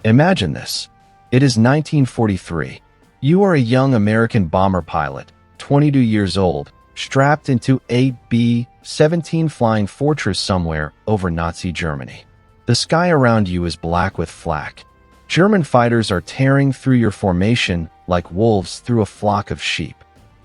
Imagine this. It is 1943. You are a young American bomber pilot, 22 years old, strapped into a B-17 flying fortress somewhere over Nazi Germany. The sky around you is black with flak. German fighters are tearing through your formation like wolves through a flock of sheep.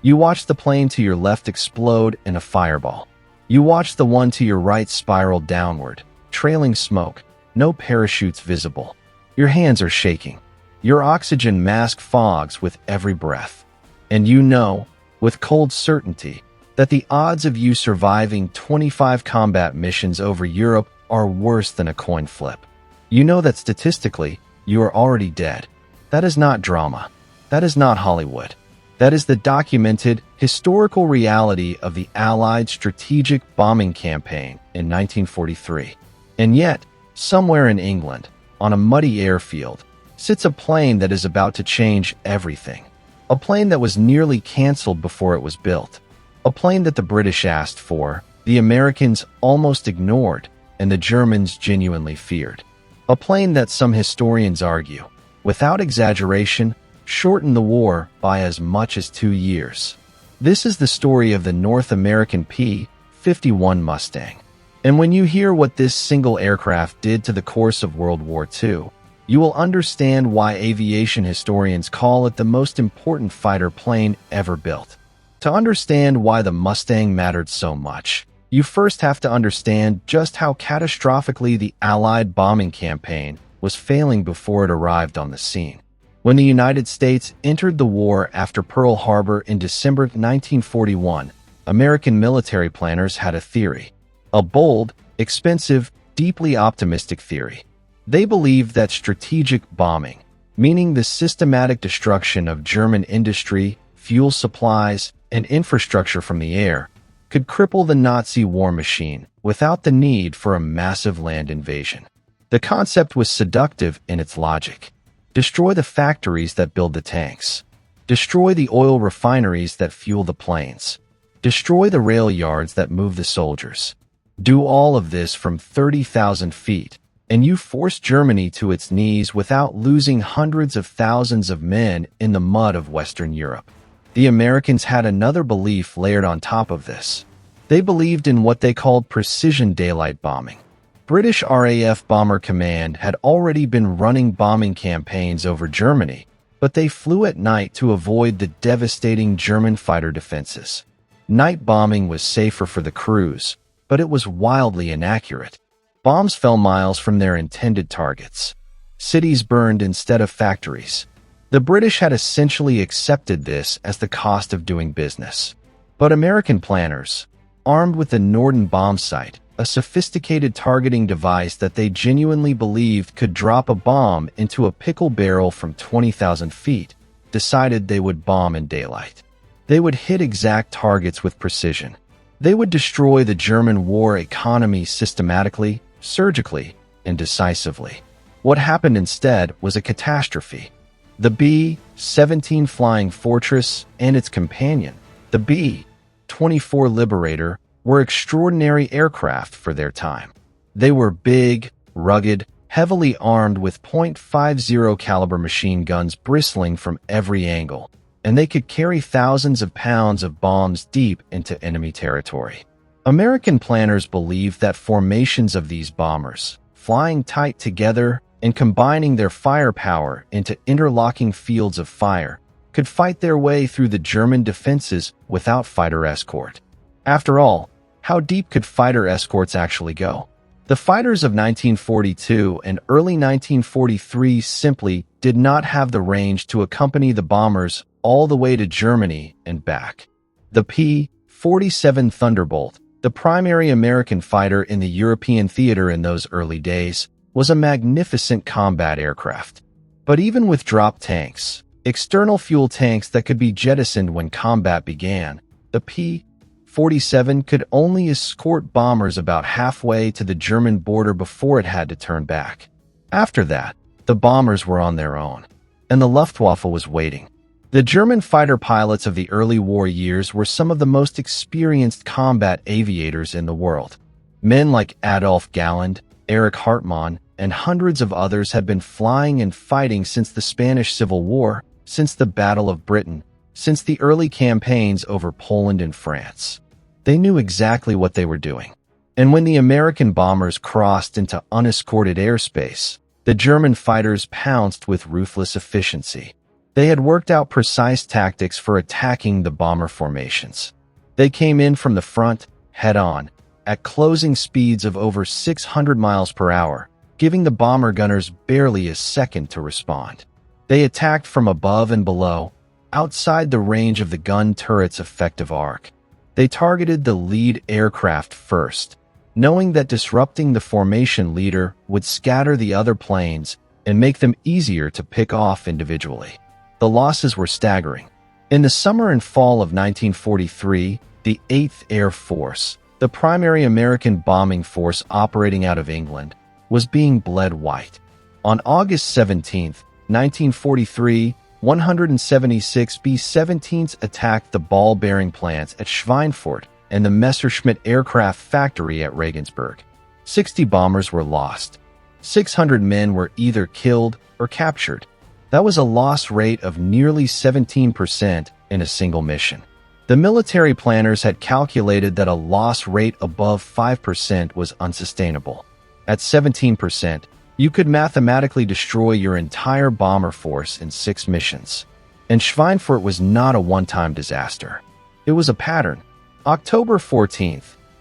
You watch the plane to your left explode in a fireball. You watch the one to your right spiral downward, trailing smoke, no parachutes visible. Your hands are shaking. Your oxygen mask fogs with every breath. And you know, with cold certainty, that the odds of you surviving 25 combat missions over Europe are worse than a coin flip. You know that statistically, you are already dead. That is not drama. That is not Hollywood. That is the documented, historical reality of the Allied strategic bombing campaign in 1943. And yet, somewhere in England, on a muddy airfield, sits a plane that is about to change everything. A plane that was nearly canceled before it was built. A plane that the British asked for, the Americans almost ignored, and the Germans genuinely feared. A plane that some historians argue, without exaggeration, shortened the war by as much as 2 years. This is the story of the North American P-51 Mustang. And when you hear what this single aircraft did to the course of World War II, you will understand why aviation historians call it the most important fighter plane ever built. To understand why the Mustang mattered so much, you first have to understand just how catastrophically the Allied bombing campaign was failing before it arrived on the scene. When the United States entered the war after Pearl Harbor in December 1941, American military planners had a theory. A bold, expensive, deeply optimistic theory. They believed that strategic bombing, meaning the systematic destruction of German industry, fuel supplies, and infrastructure from the air, could cripple the Nazi war machine without the need for a massive land invasion. The concept was seductive in its logic. Destroy the factories that build the tanks. Destroy the oil refineries that fuel the planes. Destroy the rail yards that move the soldiers. Do all of this from 30,000 feet, and you force Germany to its knees without losing hundreds of thousands of men in the mud of Western Europe. The Americans had another belief layered on top of this. They believed in what they called precision daylight bombing. British RAF Bomber Command had already been running bombing campaigns over Germany, but they flew at night to avoid the devastating German fighter defenses. Night bombing was safer for the crews, but it was wildly inaccurate. Bombs fell miles from their intended targets. Cities burned instead of factories. The British had essentially accepted this as the cost of doing business. But American planners, armed with the Norden bomb sight, a sophisticated targeting device that they genuinely believed could drop a bomb into a pickle barrel from 20,000 feet, decided they would bomb in daylight. They would hit exact targets with precision. They would destroy the German war economy systematically, surgically, and decisively. What happened instead was a catastrophe. The B-17 Flying Fortress and its companion, the B-24 Liberator, were extraordinary aircraft for their time. They were big, rugged, heavily armed with .50 caliber machine guns bristling from every angle, and they could carry thousands of pounds of bombs deep into enemy territory. American planners believed that formations of these bombers, flying tight together and combining their firepower into interlocking fields of fire, could fight their way through the German defenses without fighter escort. After all, how deep could fighter escorts actually go? The fighters of 1942 and early 1943 simply did not have the range to accompany the bombers all the way to Germany and back. The P-47 Thunderbolt, the primary American fighter in the European theater in those early days, was a magnificent combat aircraft. But even with drop tanks, external fuel tanks that could be jettisoned when combat began, the P-47 could only escort bombers about halfway to the German border before it had to turn back. After that, the bombers were on their own, and the Luftwaffe was waiting. The German fighter pilots of the early war years were some of the most experienced combat aviators in the world. Men like Adolf Galland, Erich Hartmann, and hundreds of others had been flying and fighting since the Spanish Civil War, since the Battle of Britain, since the early campaigns over Poland and France. They knew exactly what they were doing. And when the American bombers crossed into unescorted airspace, the German fighters pounced with ruthless efficiency. They had worked out precise tactics for attacking the bomber formations. They came in from the front, head-on, at closing speeds of over 600 miles per hour, giving the bomber gunners barely a second to respond. They attacked from above and below, outside the range of the gun turret's effective arc. They targeted the lead aircraft first, knowing that disrupting the formation leader would scatter the other planes and make them easier to pick off individually. The losses were staggering. In the summer and fall of 1943, the 8th Air Force, the primary American bombing force operating out of England, was being bled white. On August 17, 1943, 176 B-17s attacked the ball-bearing plants at Schweinfurt and the Messerschmitt aircraft factory at Regensburg. 60 bombers were lost. 600 men were either killed or captured. That was a loss rate of nearly 17% in a single mission. The military planners had calculated that a loss rate above 5% was unsustainable. At 17%, you could mathematically destroy your entire bomber force in 6 missions. And Schweinfurt was not a one-time disaster. It was a pattern. October 14,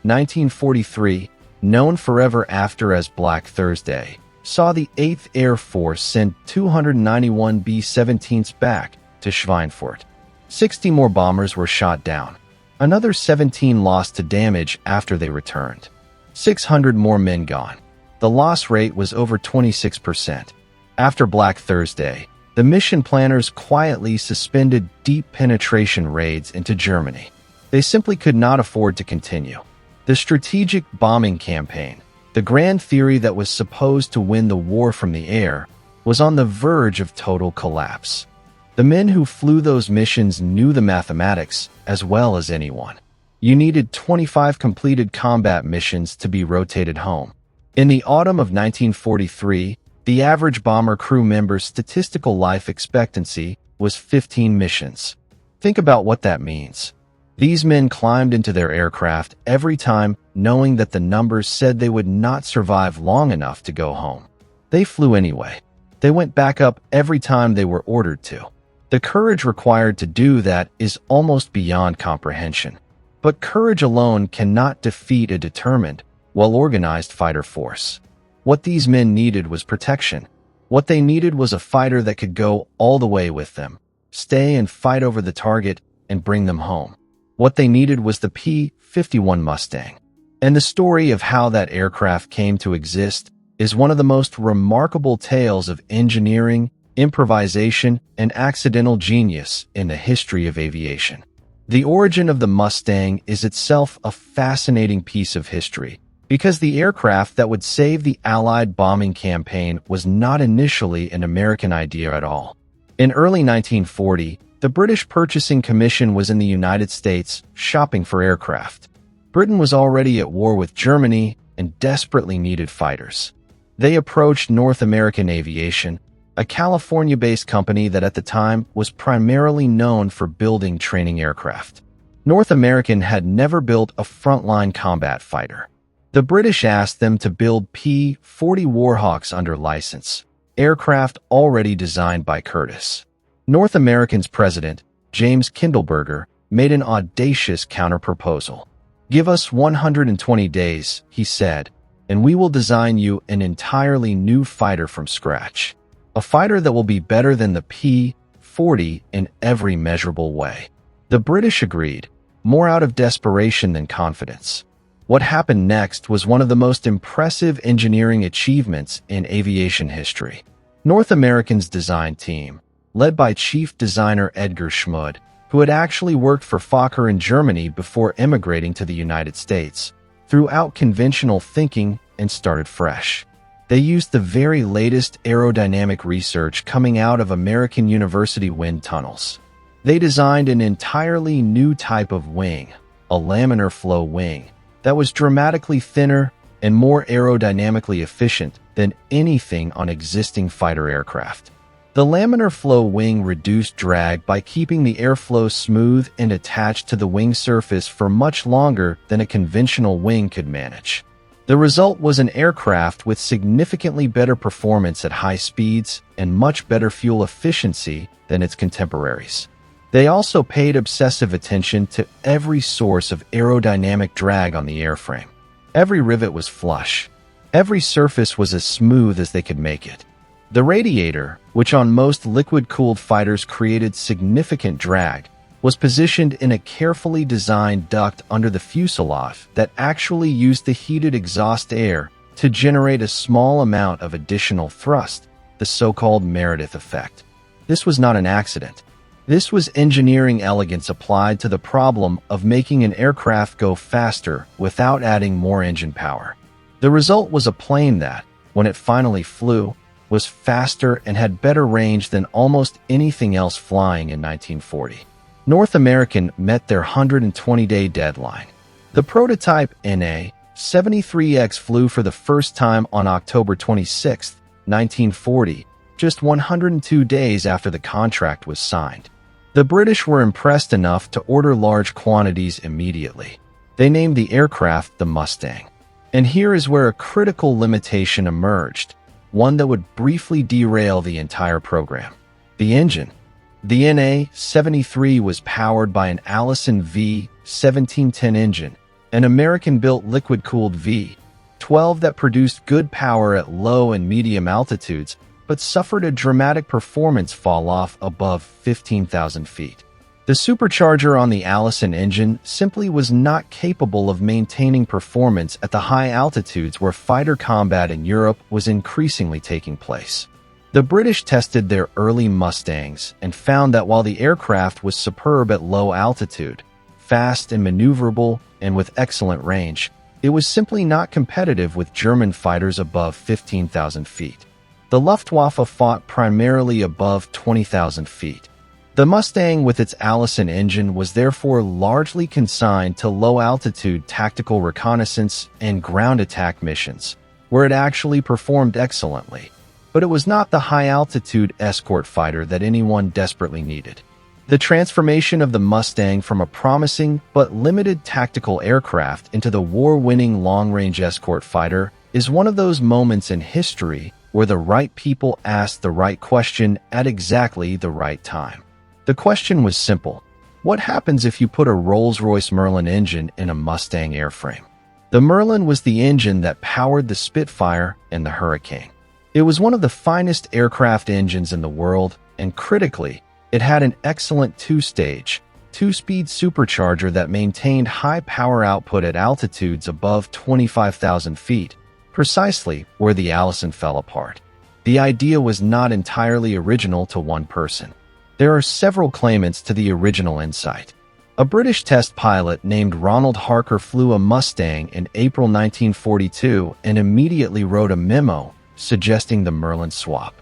1943, known forever after as Black Thursday, saw the 8th Air Force send 291 B-17s back to Schweinfurt. 60 more bombers were shot down. Another 17 lost to damage after they returned. 600 more men gone. The loss rate was over 26%. After Black Thursday, the mission planners quietly suspended deep penetration raids into Germany. They simply could not afford to continue. The strategic bombing campaign, the grand theory that was supposed to win the war from the air, was on the verge of total collapse. The men who flew those missions knew the mathematics as well as anyone. You needed 25 completed combat missions to be rotated home. In the autumn of 1943, the average bomber crew member's statistical life expectancy was 15 missions. Think about what that means. These men climbed into their aircraft every time knowing that the numbers said they would not survive long enough to go home. They flew anyway. They went back up every time they were ordered to. The courage required to do that is almost beyond comprehension. But courage alone cannot defeat a determined, well-organized fighter force. What these men needed was protection. What they needed was a fighter that could go all the way with them, stay and fight over the target, and bring them home. What they needed was the P-51 Mustang. And the story of how that aircraft came to exist is one of the most remarkable tales of engineering, improvisation, and accidental genius in the history of aviation. The origin of the Mustang is itself a fascinating piece of history, because the aircraft that would save the Allied bombing campaign was not initially an American idea at all. In early 1940, the British Purchasing Commission was in the United States shopping for aircraft. Britain was already at war with Germany and desperately needed fighters. They approached North American Aviation, a California-based company that at the time was primarily known for building training aircraft. North American had never built a frontline combat fighter. The British asked them to build P-40 Warhawks under license, aircraft already designed by Curtiss. North American's president, James Kindleberger, made an audacious counterproposal. "Give us 120 days," he said, "and we will design you an entirely new fighter from scratch. A fighter that will be better than the P-40 in every measurable way." The British agreed, more out of desperation than confidence. What happened next was one of the most impressive engineering achievements in aviation history. North American's design team, led by chief designer Edgar Schmud, who had actually worked for Fokker in Germany before emigrating to the United States, threw out conventional thinking and started fresh. They used the very latest aerodynamic research coming out of American University wind tunnels. They designed an entirely new type of wing, a laminar flow wing, that was dramatically thinner and more aerodynamically efficient than anything on existing fighter aircraft. The laminar flow wing reduced drag by keeping the airflow smooth and attached to the wing surface for much longer than a conventional wing could manage. The result was an aircraft with significantly better performance at high speeds and much better fuel efficiency than its contemporaries. They also paid obsessive attention to every source of aerodynamic drag on the airframe. Every rivet was flush. Every surface was as smooth as they could make it. The radiator, which on most liquid-cooled fighters created significant drag, was positioned in a carefully designed duct under the fuselage that actually used the heated exhaust air to generate a small amount of additional thrust, the so-called Meredith effect. This was not an accident. This was engineering elegance applied to the problem of making an aircraft go faster without adding more engine power. The result was a plane that, when it finally flew, was faster and had better range than almost anything else flying in 1940. North American met their 120-day deadline. The prototype NA-73X flew for the first time on October 26, 1940, just 102 days after the contract was signed. The British were impressed enough to order large quantities immediately. They named the aircraft the Mustang. And here is where a critical limitation emerged, one that would briefly derail the entire program: the engine. The NA-73 was powered by an Allison V1710 engine, an American-built liquid-cooled V12 that produced good power at low and medium altitudes, but suffered a dramatic performance fall-off above 15,000 feet. The supercharger on the Allison engine simply was not capable of maintaining performance at the high altitudes where fighter combat in Europe was increasingly taking place. The British tested their early Mustangs and found that while the aircraft was superb at low altitude, fast and maneuverable, and with excellent range, it was simply not competitive with German fighters above 15,000 feet. The Luftwaffe fought primarily above 20,000 feet. The Mustang with its Allison engine was therefore largely consigned to low-altitude tactical reconnaissance and ground attack missions, where it actually performed excellently. But it was not the high-altitude escort fighter that anyone desperately needed. The transformation of the Mustang from a promising but limited tactical aircraft into the war-winning long-range escort fighter is one of those moments in history where the right people asked the right question at exactly the right time. The question was simple: what happens if you put a Rolls-Royce Merlin engine in a Mustang airframe? The Merlin was the engine that powered the Spitfire and the Hurricane. It was one of the finest aircraft engines in the world, and critically, it had an excellent two-stage, two-speed supercharger that maintained high power output at altitudes above 25,000 feet, precisely where the Allison fell apart. The idea was not entirely original to one person. There are several claimants to the original insight. A British test pilot named Ronald Harker flew a Mustang in April 1942 and immediately wrote a memo suggesting the Merlin swap.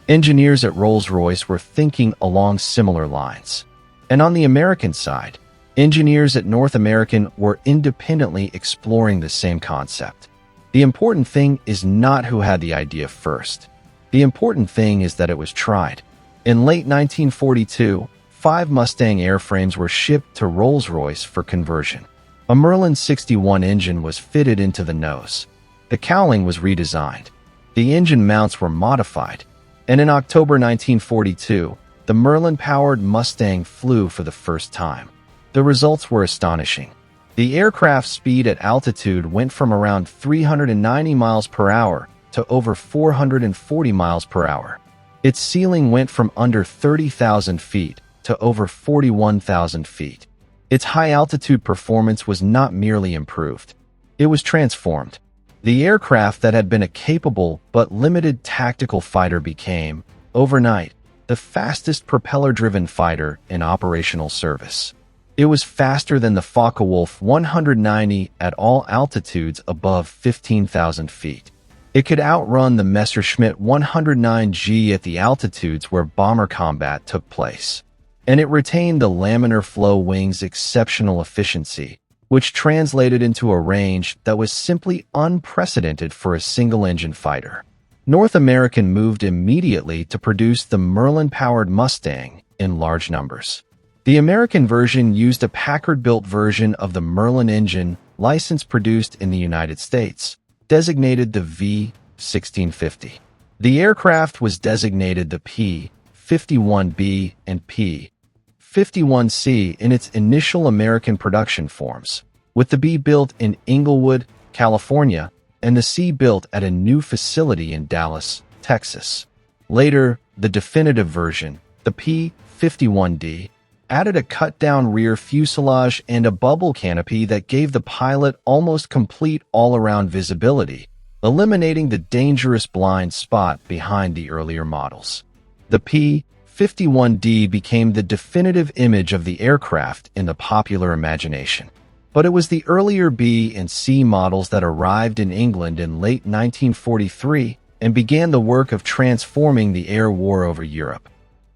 Engineers at Rolls-Royce were thinking along similar lines. And on the American side, engineers at North American were independently exploring the same concept. The important thing is not who had the idea first. The important thing is that it was tried. In late 1942, 5 Mustang airframes were shipped to Rolls-Royce for conversion. A Merlin 61 engine was fitted into the nose. The cowling was redesigned. The engine mounts were modified. And in October 1942, the Merlin-powered Mustang flew for the first time. The results were astonishing. The aircraft's speed at altitude went from around 390 miles per hour to over 440 miles per hour. Its ceiling went from under 30,000 feet to over 41,000 feet. Its high-altitude performance was not merely improved. It was transformed. The aircraft that had been a capable but limited tactical fighter became, overnight, the fastest propeller-driven fighter in operational service. It was faster than the Focke-Wulf 190 at all altitudes above 15,000 feet. It could outrun the Messerschmitt 109G at the altitudes where bomber combat took place. And it retained the laminar flow wing's exceptional efficiency, which translated into a range that was simply unprecedented for a single-engine fighter. North America moved immediately to produce the Merlin-powered Mustang in large numbers. The American version used a Packard-built version of the Merlin engine, license-produced in the United States, designated the V-1650. The aircraft was designated the P-51B and P-51C in its initial American production forms, with the B built in Inglewood, California, and the C built at a new facility in Dallas, Texas. Later, the definitive version, the P-51D, added a cut-down rear fuselage and a bubble canopy that gave the pilot almost complete all-around visibility, eliminating the dangerous blind spot behind the earlier models. The P-51D became the definitive image of the aircraft in the popular imagination. But it was the earlier B and C models that arrived in England in late 1943 and began the work of transforming the air war over Europe.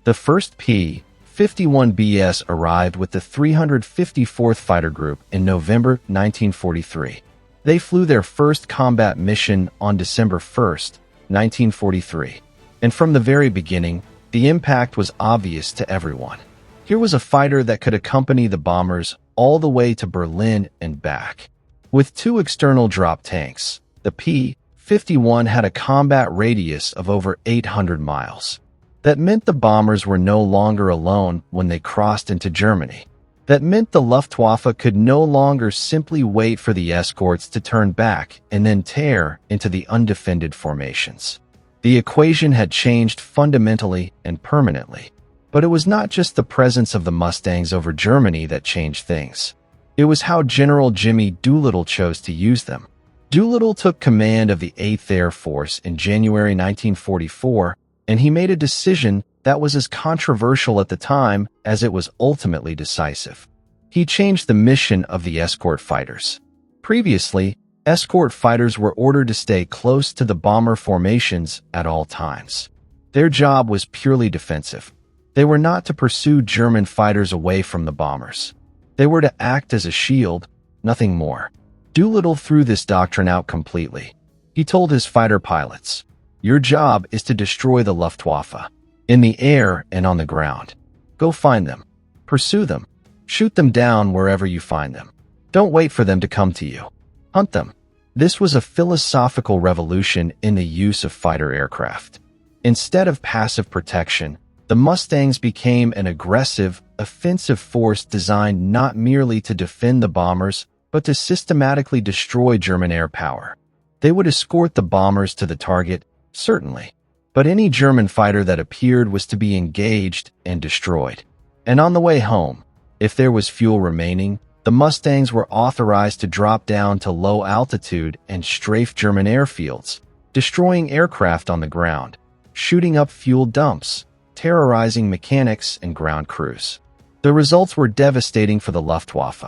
The first P-51BS arrived with the 354th Fighter Group in November 1943. They flew their first combat mission on December 1, 1943. And from the very beginning, the impact was obvious to everyone. Here was a fighter that could accompany the bombers all the way to Berlin and back. With two external drop tanks, the P-51 had a combat radius of over 800 miles. That meant the bombers were no longer alone when they crossed into Germany. That meant the Luftwaffe could no longer simply wait for the escorts to turn back and then tear into the undefended formations. The equation had changed fundamentally and permanently. But it was not just the presence of the Mustangs over Germany that changed things. It was how General Jimmy Doolittle chose to use them. Doolittle took command of the 8th Air Force in January 1944, and he made a decision that was as controversial at the time as it was ultimately decisive. He changed the mission of the escort fighters. Previously, escort fighters were ordered to stay close to the bomber formations at all times. Their job was purely defensive. They were not to pursue German fighters away from the bombers. They were to act as a shield, nothing more. Doolittle threw this doctrine out completely. He told his fighter pilots, "Your job is to destroy the Luftwaffe, in the air and on the ground. Go find them. Pursue them. Shoot them down wherever you find them. Don't wait for them to come to you. Hunt them." This was a philosophical revolution in the use of fighter aircraft. Instead of passive protection, the Mustangs became an aggressive, offensive force designed not merely to defend the bombers, but to systematically destroy German air power. They would escort the bombers to the target, certainly, but any German fighter that appeared was to be engaged and destroyed. And on the way home, if there was fuel remaining, the Mustangs were authorized to drop down to low altitude and strafe German airfields, destroying aircraft on the ground, shooting up fuel dumps, terrorizing mechanics and ground crews. The results were devastating for the Luftwaffe.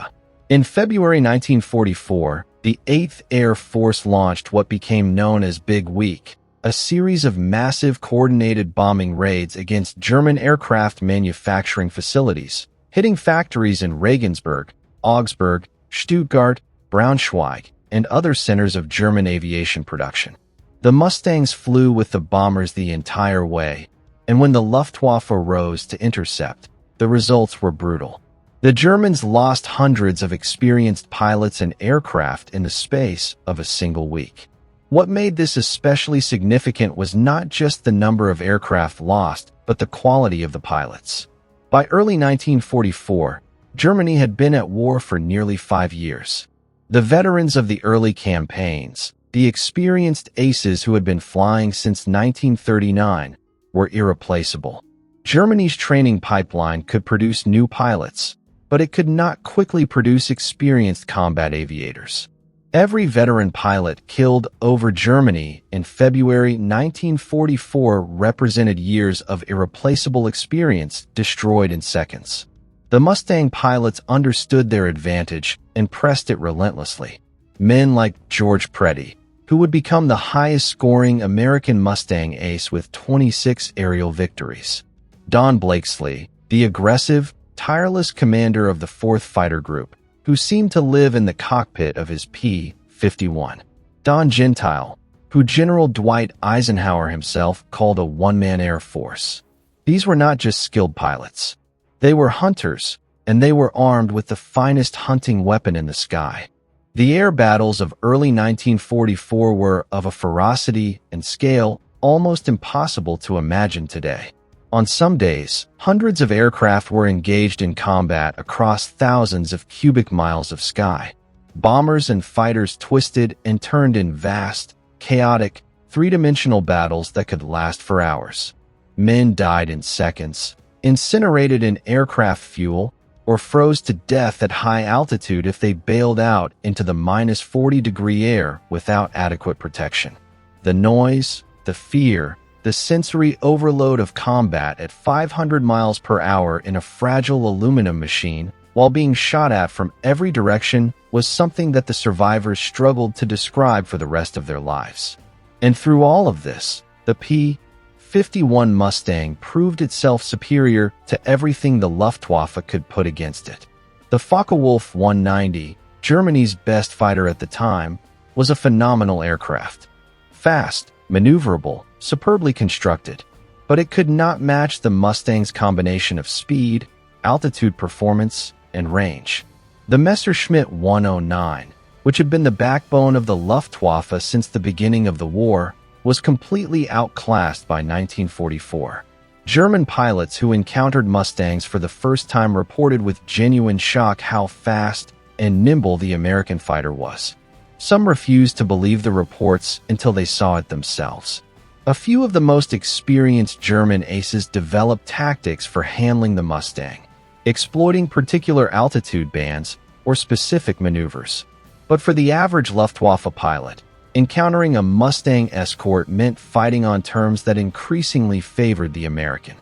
In February 1944, the 8th Air Force launched what became known as Big Week, a series of massive coordinated bombing raids against German aircraft manufacturing facilities, hitting factories in Regensburg, Augsburg, Stuttgart, Braunschweig, and other centers of German aviation production. The Mustangs flew with the bombers the entire way, and when the Luftwaffe rose to intercept, the results were brutal. The Germans lost hundreds of experienced pilots and aircraft in the space of a single week. What made this especially significant was not just the number of aircraft lost, but the quality of the pilots. By early 1944, Germany had been at war for nearly 5 years. The veterans of the early campaigns, the experienced aces who had been flying since 1939, were irreplaceable. Germany's training pipeline could produce new pilots, but it could not quickly produce experienced combat aviators. Every veteran pilot killed over Germany in February 1944 represented years of irreplaceable experience destroyed in seconds. The Mustang pilots understood their advantage and pressed it relentlessly. Men like George Preddy, who would become the highest-scoring American Mustang ace with 26 aerial victories. Don Blakesley, the aggressive, tireless commander of the 4th Fighter Group, who seemed to live in the cockpit of his P-51. Don Gentile, who General Dwight Eisenhower himself called a one-man air force. These were not just skilled pilots. They were hunters, and they were armed with the finest hunting weapon in the sky. The air battles of early 1944 were of a ferocity and scale almost impossible to imagine today. On some days, hundreds of aircraft were engaged in combat across thousands of cubic miles of sky. Bombers and fighters twisted and turned in vast, chaotic, three-dimensional battles that could last for hours. Men died in seconds, incinerated in aircraft fuel, or froze to death at high altitude if they bailed out into the -40-degree air without adequate protection. The noise, the fear, the sensory overload of combat at 500 miles per hour in a fragile aluminum machine while being shot at from every direction was something that the survivors struggled to describe for the rest of their lives. And through all of this, the P-51 Mustang proved itself superior to everything the Luftwaffe could put against it. The Focke-Wulf 190, Germany's best fighter at the time, was a phenomenal aircraft. Fast, maneuverable, superbly constructed, but it could not match the Mustang's combination of speed, altitude performance, and range. The Messerschmitt 109, which had been the backbone of the Luftwaffe since the beginning of the war, was completely outclassed by 1944. German pilots who encountered Mustangs for the first time reported with genuine shock how fast and nimble the American fighter was. Some refused to believe the reports until they saw it themselves. A few of the most experienced German aces developed tactics for handling the Mustang, exploiting particular altitude bands or specific maneuvers. But for the average Luftwaffe pilot, encountering a Mustang escort meant fighting on terms that increasingly favored the American.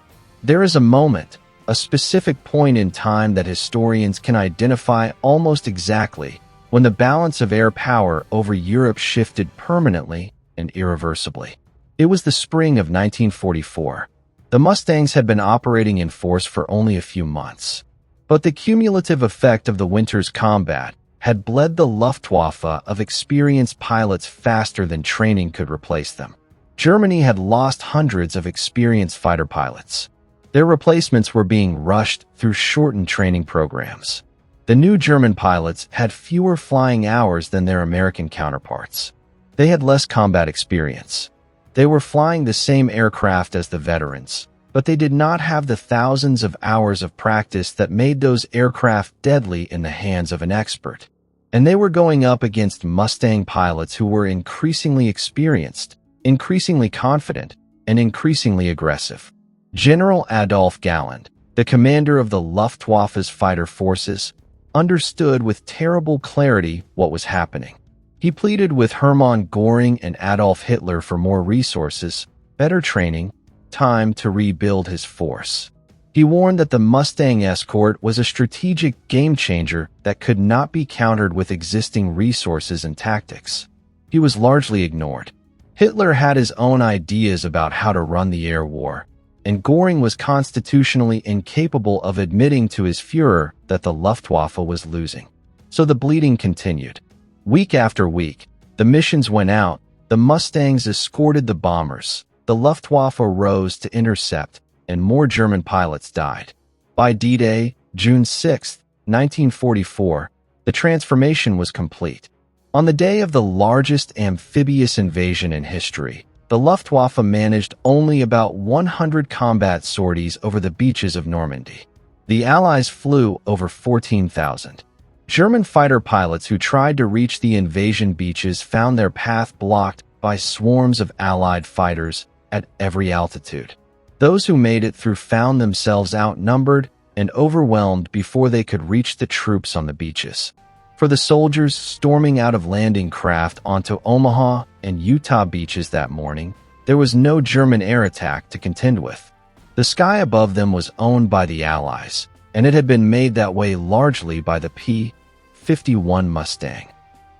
There is a moment, a specific point in time that historians can identify almost exactly when the balance of air power over Europe shifted permanently and irreversibly. It was the spring of 1944. The Mustangs had been operating in force for only a few months, but the cumulative effect of the winter's combat had bled the Luftwaffe of experienced pilots faster than training could replace them. Germany had lost hundreds of experienced fighter pilots. Their replacements were being rushed through shortened training programs. The new German pilots had fewer flying hours than their American counterparts. They had less combat experience. They were flying the same aircraft as the veterans, but they did not have the thousands of hours of practice that made those aircraft deadly in the hands of an expert. And they were going up against Mustang pilots who were increasingly experienced, increasingly confident, and increasingly aggressive. General Adolf Galland, the commander of the Luftwaffe's fighter forces, understood with terrible clarity what was happening. He pleaded with Hermann Göring and Adolf Hitler for more resources, better training, time to rebuild his force. He warned that the Mustang escort was a strategic game-changer that could not be countered with existing resources and tactics. He was largely ignored. Hitler had his own ideas about how to run the air war, and Göring was constitutionally incapable of admitting to his Führer that the Luftwaffe was losing. So the bleeding continued. Week after week, the missions went out, the Mustangs escorted the bombers, the Luftwaffe rose to intercept, and more German pilots died. By D-Day, June 6, 1944, the transformation was complete. On the day of the largest amphibious invasion in history, the Luftwaffe managed only about 100 combat sorties over the beaches of Normandy. The Allies flew over 14,000. German fighter pilots who tried to reach the invasion beaches found their path blocked by swarms of Allied fighters at every altitude. Those who made it through found themselves outnumbered and overwhelmed before they could reach the troops on the beaches. For the soldiers storming out of landing craft onto Omaha and Utah beaches that morning, there was no German air attack to contend with. The sky above them was owned by the Allies, and it had been made that way largely by the P-51 Mustang.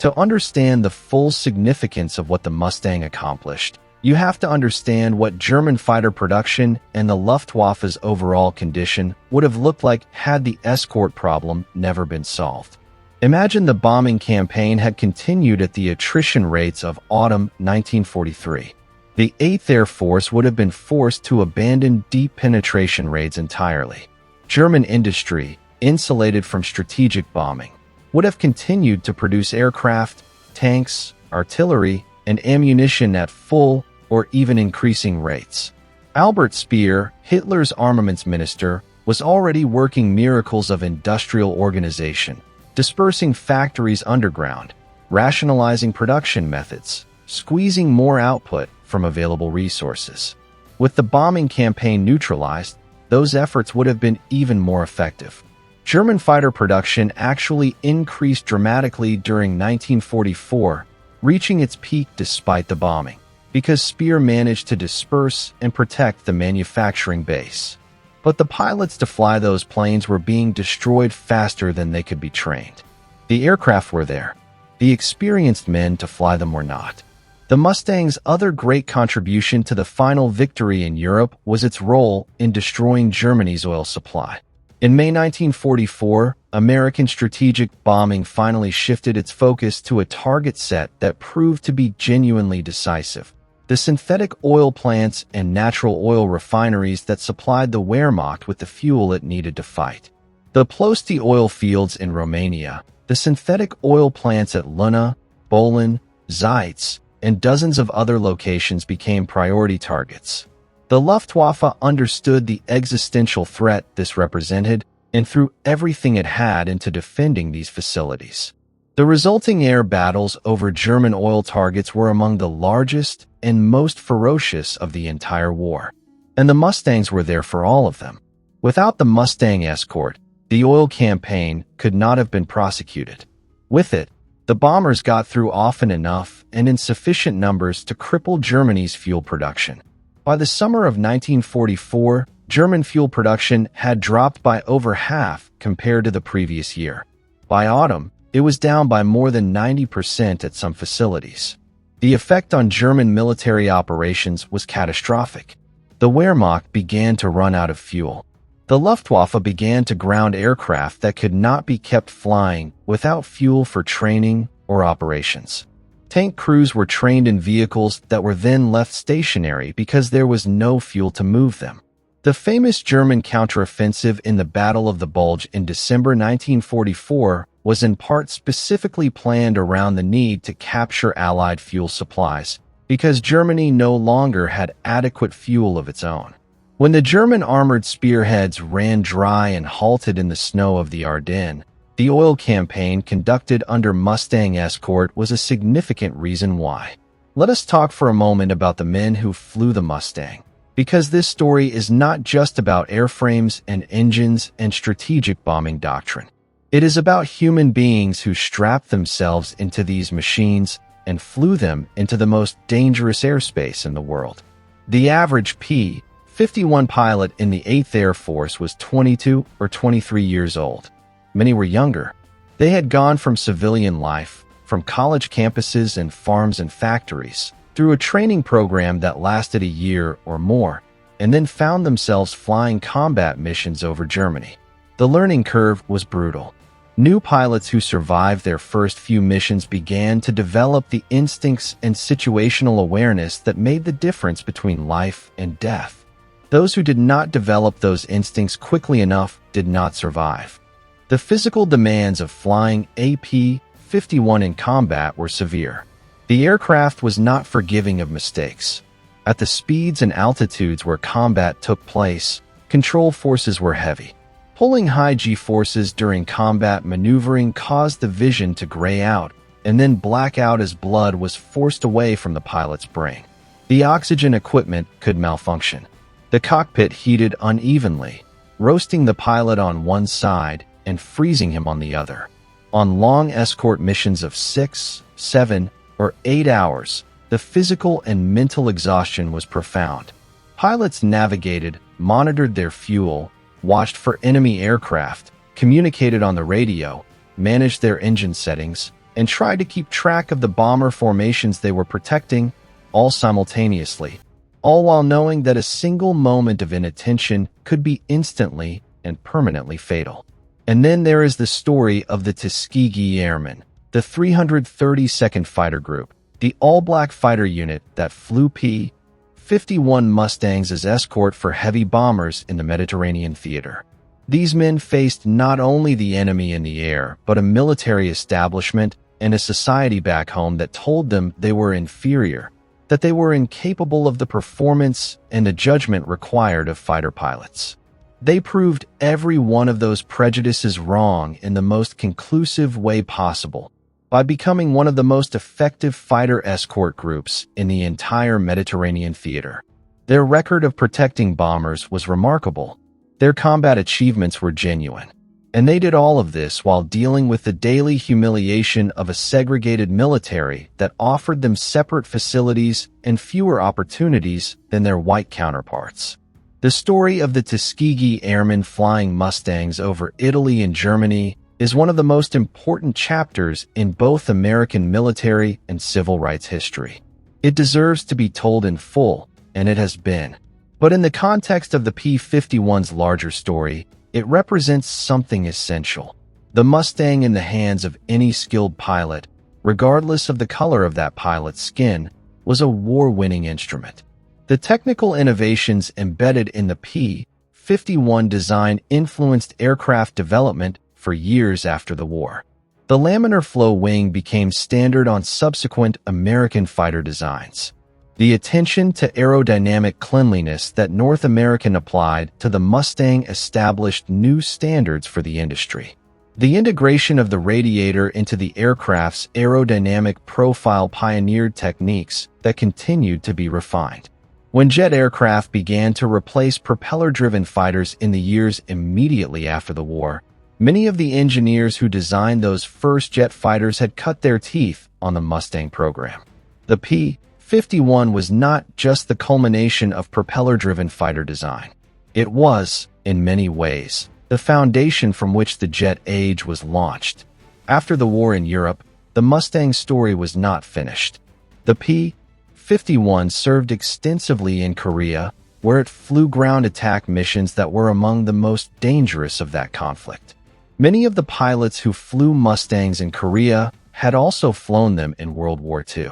To understand the full significance of what the Mustang accomplished, you have to understand what German fighter production and the Luftwaffe's overall condition would have looked like had the escort problem never been solved. Imagine the bombing campaign had continued at the attrition rates of autumn 1943. The 8th Air Force would have been forced to abandon deep penetration raids entirely. German industry, insulated from strategic bombing, would have continued to produce aircraft, tanks, artillery, and ammunition at full or even increasing rates. Albert Speer, Hitler's armaments minister, was already working miracles of industrial organization, dispersing factories underground, rationalizing production methods, squeezing more output from available resources. With the bombing campaign neutralized, those efforts would have been even more effective. German fighter production actually increased dramatically during 1944, reaching its peak despite the bombing, because Speer managed to disperse and protect the manufacturing base. But the pilots to fly those planes were being destroyed faster than they could be trained. The aircraft were there. The experienced men to fly them were not. The Mustang's other great contribution to the final victory in Europe was its role in destroying Germany's oil supply. In May 1944, American strategic bombing finally shifted its focus to a target set that proved to be genuinely decisive: the synthetic oil plants and natural oil refineries that supplied the Wehrmacht with the fuel it needed to fight. The Plosti oil fields in Romania, the synthetic oil plants at Luna, Bolin, Zeitz, and dozens of other locations became priority targets. The Luftwaffe understood the existential threat this represented and threw everything it had into defending these facilities. The resulting air battles over German oil targets were among the largest and most ferocious of the entire war, and the Mustangs were there for all of them. Without the Mustang escort, the oil campaign could not have been prosecuted. With it, the bombers got through often enough and in sufficient numbers to cripple Germany's fuel production. By the summer of 1944, German fuel production had dropped by over half compared to the previous year. By autumn, it was down by more than 90% at some facilities. The effect on German military operations was catastrophic. The Wehrmacht began to run out of fuel. The Luftwaffe began to ground aircraft that could not be kept flying without fuel for training or operations. Tank crews were trained in vehicles that were then left stationary because there was no fuel to move them. The famous German counteroffensive in the Battle of the Bulge in December 1944 was in part specifically planned around the need to capture Allied fuel supplies, because Germany no longer had adequate fuel of its own. When the German armored spearheads ran dry and halted in the snow of the Ardennes, the oil campaign conducted under Mustang escort was a significant reason why. Let us talk for a moment about the men who flew the Mustang, because this story is not just about airframes and engines and strategic bombing doctrine. It is about human beings who strapped themselves into these machines and flew them into the most dangerous airspace in the world. The average P-51 pilot in the 8th Air Force was 22 or 23 years old. Many were younger. They had gone from civilian life, from college campuses and farms and factories, through a training program that lasted a year or more, and then found themselves flying combat missions over Germany. The learning curve was brutal. New pilots who survived their first few missions began to develop the instincts and situational awareness that made the difference between life and death. Those who did not develop those instincts quickly enough did not survive. The physical demands of flying a P-51 in combat were severe. The aircraft was not forgiving of mistakes. At the speeds and altitudes where combat took place, control forces were heavy. Pulling high G-forces during combat maneuvering caused the vision to gray out and then black out as blood was forced away from the pilot's brain. The oxygen equipment could malfunction. The cockpit heated unevenly, roasting the pilot on one side and freezing him on the other. On long escort missions of 6, 7, or 8 hours, the physical and mental exhaustion was profound. Pilots navigated, monitored their fuel, watched for enemy aircraft, communicated on the radio, managed their engine settings, and tried to keep track of the bomber formations they were protecting, all simultaneously, all while knowing that a single moment of inattention could be instantly and permanently fatal. And then there is the story of the Tuskegee Airmen, the 332nd Fighter Group, the all-black fighter unit that flew P-51 Mustangs as escort for heavy bombers in the Mediterranean theater. These men faced not only the enemy in the air, but a military establishment and a society back home that told them they were inferior, that they were incapable of the performance and the judgment required of fighter pilots. They proved every one of those prejudices wrong in the most conclusive way possible by becoming one of the most effective fighter escort groups in the entire Mediterranean theater. Their record of protecting bombers was remarkable. Their combat achievements were genuine. And they did all of this while dealing with the daily humiliation of a segregated military that offered them separate facilities and fewer opportunities than their white counterparts. The story of the Tuskegee Airmen flying Mustangs over Italy and Germany is one of the most important chapters in both American military and civil rights history. It deserves to be told in full, and it has been. But in the context of the P-51's larger story, it represents something essential. The Mustang in the hands of any skilled pilot, regardless of the color of that pilot's skin, was a war-winning instrument. The technical innovations embedded in the P-51 design influenced aircraft development for years after the war. The laminar flow wing became standard on subsequent American fighter designs. The attention to aerodynamic cleanliness that North American applied to the Mustang established new standards for the industry. The integration of the radiator into the aircraft's aerodynamic profile pioneered techniques that continued to be refined. When jet aircraft began to replace propeller-driven fighters in the years immediately after the war, many of the engineers who designed those first jet fighters had cut their teeth on the Mustang program. The P-51 was not just the culmination of propeller-driven fighter design. It was, in many ways, the foundation from which the jet age was launched. After the war in Europe, the Mustang story was not finished. The P-51 served extensively in Korea, where it flew ground attack missions that were among the most dangerous of that conflict. Many of the pilots who flew Mustangs in Korea had also flown them in World War II.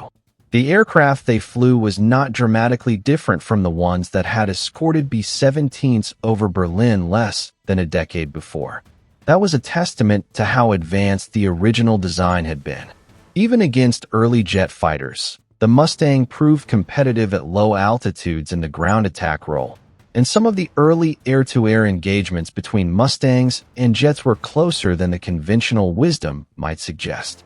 The aircraft they flew was not dramatically different from the ones that had escorted B-17s over Berlin less than a decade before. That was a testament to how advanced the original design had been. Even against early jet fighters, the Mustang proved competitive at low altitudes in the ground attack role, and some of the early air-to-air engagements between Mustangs and jets were closer than the conventional wisdom might suggest.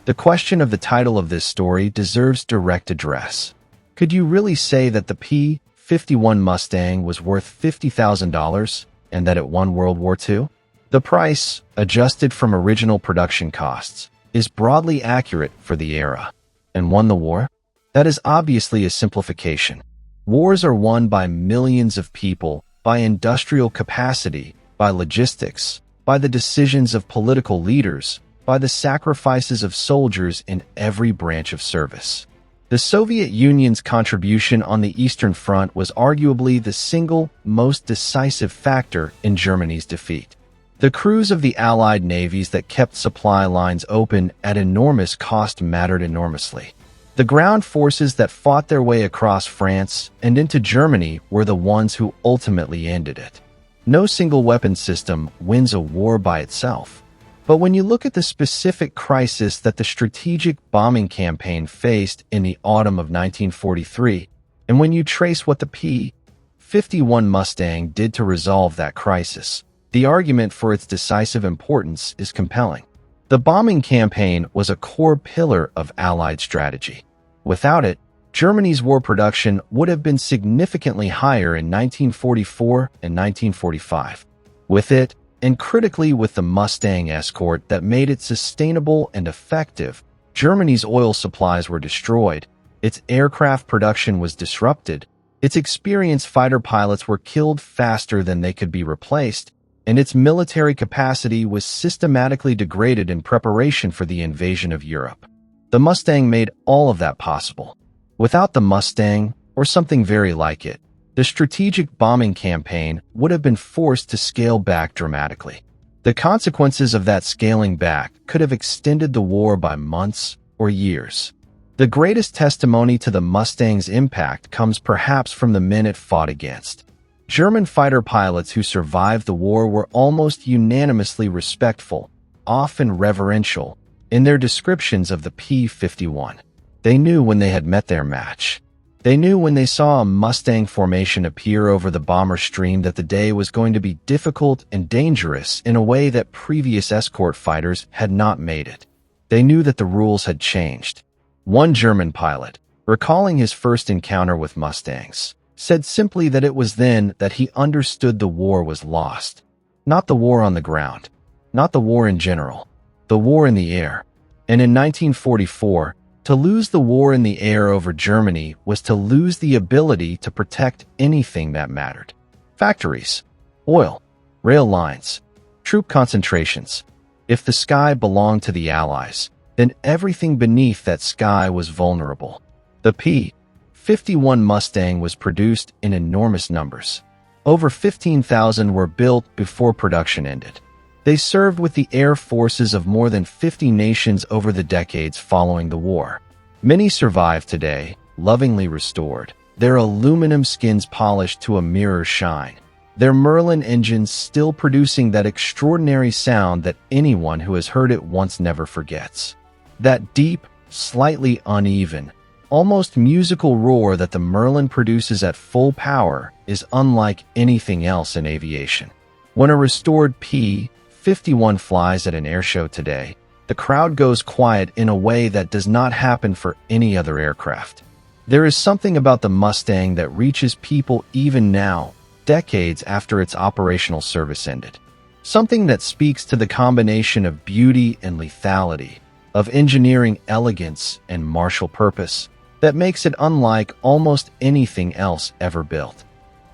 The question of the title of this story deserves direct address. Could you really say that the P-51 Mustang was worth $50,000 and that it won World War II? The price, adjusted from original production costs, is broadly accurate for the era. And won the war? That is obviously a simplification. Wars are won by millions of people, by industrial capacity, by logistics, by the decisions of political leaders, by the sacrifices of soldiers in every branch of service. The Soviet Union's contribution on the Eastern Front was arguably the single most decisive factor in Germany's defeat. The crews of the Allied navies that kept supply lines open at enormous cost mattered enormously. The ground forces that fought their way across France and into Germany were the ones who ultimately ended it. No single weapon system wins a war by itself. But when you look at the specific crisis that the strategic bombing campaign faced in the autumn of 1943, and when you trace what the P-51 Mustang did to resolve that crisis, the argument for its decisive importance is compelling. The bombing campaign was a core pillar of Allied strategy. Without it, Germany's war production would have been significantly higher in 1944 and 1945. With it, and critically with the Mustang escort that made it sustainable and effective, Germany's oil supplies were destroyed, its aircraft production was disrupted, its experienced fighter pilots were killed faster than they could be replaced, and its military capacity was systematically degraded in preparation for the invasion of Europe. The Mustang made all of that possible. Without the Mustang, or something very like it, the strategic bombing campaign would have been forced to scale back dramatically. The consequences of that scaling back could have extended the war by months or years. The greatest testimony to the Mustang's impact comes perhaps from the men it fought against. German fighter pilots who survived the war were almost unanimously respectful, often reverential, in their descriptions of the P-51. They knew when they had met their match. They knew when they saw a Mustang formation appear over the bomber stream that the day was going to be difficult and dangerous in a way that previous escort fighters had not made it. They knew that the rules had changed. One German pilot, recalling his first encounter with Mustangs, said simply that it was then that he understood the war was lost. Not the war on the ground, not the war in general, the war in the air. And in 1944, to lose the war in the air over Germany was to lose the ability to protect anything that mattered. Factories, oil, rail lines, troop concentrations. If the sky belonged to the Allies, then everything beneath that sky was vulnerable. The P-51 Mustang was produced in enormous numbers. Over 15,000 were built before production ended. They served with the air forces of more than 50 nations over the decades following the war. Many survive today, lovingly restored, their aluminum skins polished to a mirror shine, their Merlin engines still producing that extraordinary sound that anyone who has heard it once never forgets. That deep, slightly uneven, almost musical roar that the Merlin produces at full power is unlike anything else in aviation. When a restored P-51 flies at an airshow today, the crowd goes quiet in a way that does not happen for any other aircraft. There is something about the Mustang that reaches people even now, decades after its operational service ended. Something that speaks to the combination of beauty and lethality, of engineering elegance and martial purpose, that makes it unlike almost anything else ever built.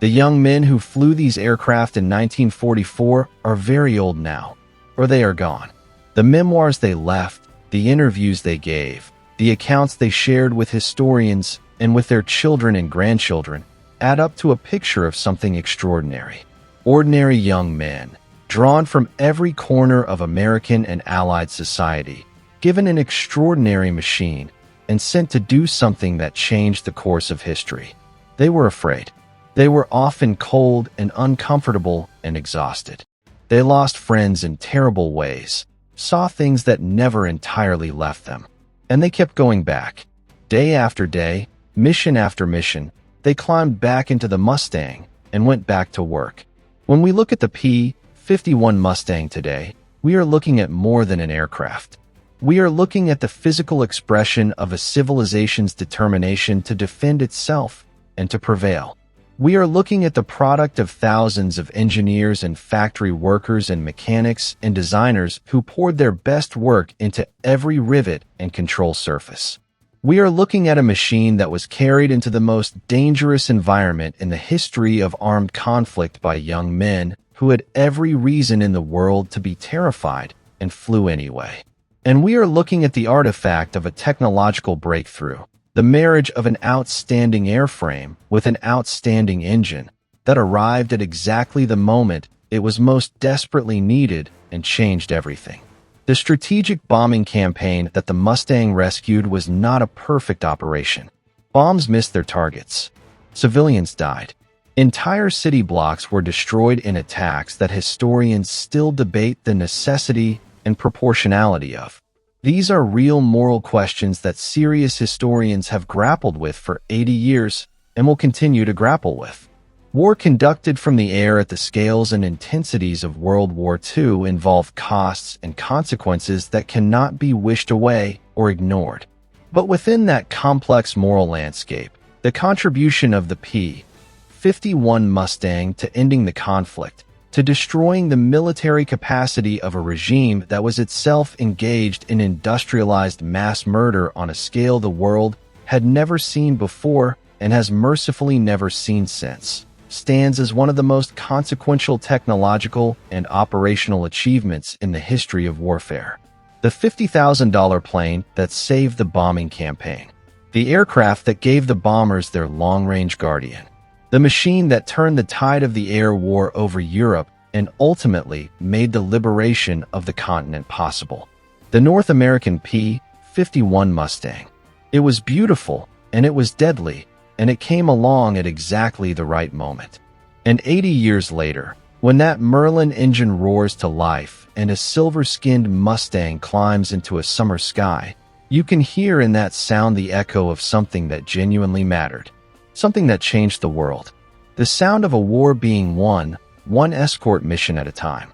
The young men who flew these aircraft in 1944 are very old now, or they are gone. The memoirs they left, the interviews they gave, the accounts they shared with historians and with their children and grandchildren add up to a picture of something extraordinary. Ordinary young men, drawn from every corner of American and Allied society, given an extraordinary machine, and sent to do something that changed the course of history. They were afraid. They were often cold and uncomfortable and exhausted. They lost friends in terrible ways, saw things that never entirely left them. And they kept going back. Day after day, mission after mission, they climbed back into the Mustang and went back to work. When we look at the P-51 Mustang today, we are looking at more than an aircraft. We are looking at the physical expression of a civilization's determination to defend itself and to prevail. We are looking at the product of thousands of engineers and factory workers and mechanics and designers who poured their best work into every rivet and control surface. We are looking at a machine that was carried into the most dangerous environment in the history of armed conflict by young men who had every reason in the world to be terrified and flew anyway. And we are looking at the artifact of a technological breakthrough, the marriage of an outstanding airframe with an outstanding engine that arrived at exactly the moment it was most desperately needed and changed everything. The strategic bombing campaign that the Mustang rescued was not a perfect operation. Bombs missed their targets. Civilians died. Entire city blocks were destroyed in attacks that historians still debate the necessity and proportionality of. These are real moral questions that serious historians have grappled with for 80 years and will continue to grapple with. War conducted from the air at the scales and intensities of World War II involved costs and consequences that cannot be wished away or ignored. But within that complex moral landscape, the contribution of the P-51 Mustang to ending the conflict, to destroying the military capacity of a regime that was itself engaged in industrialized mass murder on a scale the world had never seen before and has mercifully never seen since, stands as one of the most consequential technological and operational achievements in the history of warfare. The $50,000 plane that saved the bombing campaign. The aircraft that gave the bombers their long-range guardian. The machine that turned the tide of the air war over Europe and ultimately made the liberation of the continent possible. The North American P-51 Mustang. It was beautiful, and it was deadly, and it came along at exactly the right moment. And 80 years later, when that Merlin engine roars to life and a silver-skinned Mustang climbs into a summer sky, you can hear in that sound the echo of something that genuinely mattered, something that changed the world. The sound of a war being won, one escort mission at a time.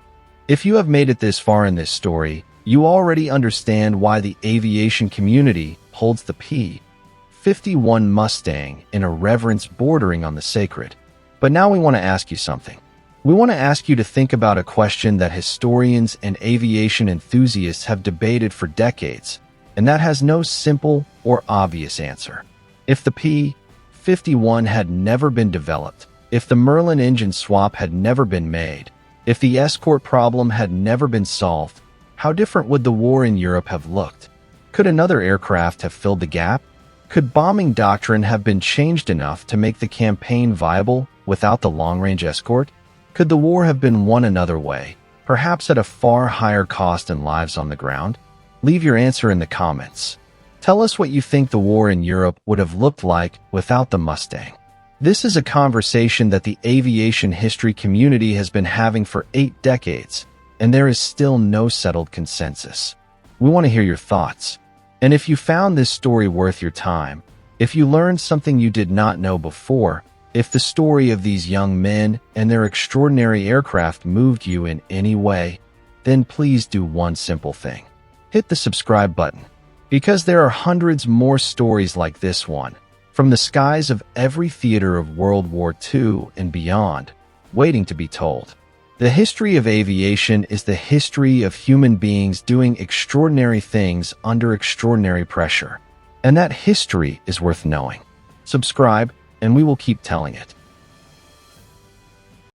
If you have made it this far in this story, you already understand why the aviation community holds the P-51 Mustang in a reverence bordering on the sacred. But now we want to ask you something. We want to ask you to think about a question that historians and aviation enthusiasts have debated for decades, and that has no simple or obvious answer. If the P-51 had never been developed, if the Merlin engine swap had never been made, if the escort problem had never been solved, how different would the war in Europe have looked? Could another aircraft have filled the gap? Could bombing doctrine have been changed enough to make the campaign viable without the long-range escort? Could the war have been won another way, perhaps at a far higher cost and lives on the ground? Leave your answer in the comments. Tell us what you think the war in Europe would have looked like without the Mustang. This is a conversation that the aviation history community has been having for 8 decades, and there is still no settled consensus. We want to hear your thoughts. And if you found this story worth your time, if you learned something you did not know before, if the story of these young men and their extraordinary aircraft moved you in any way, then please do one simple thing. Hit the subscribe button, because there are hundreds more stories like this one, from the skies of every theater of World War II and beyond, waiting to be told. The history of aviation is the history of human beings doing extraordinary things under extraordinary pressure. And that history is worth knowing. Subscribe, and we will keep telling it.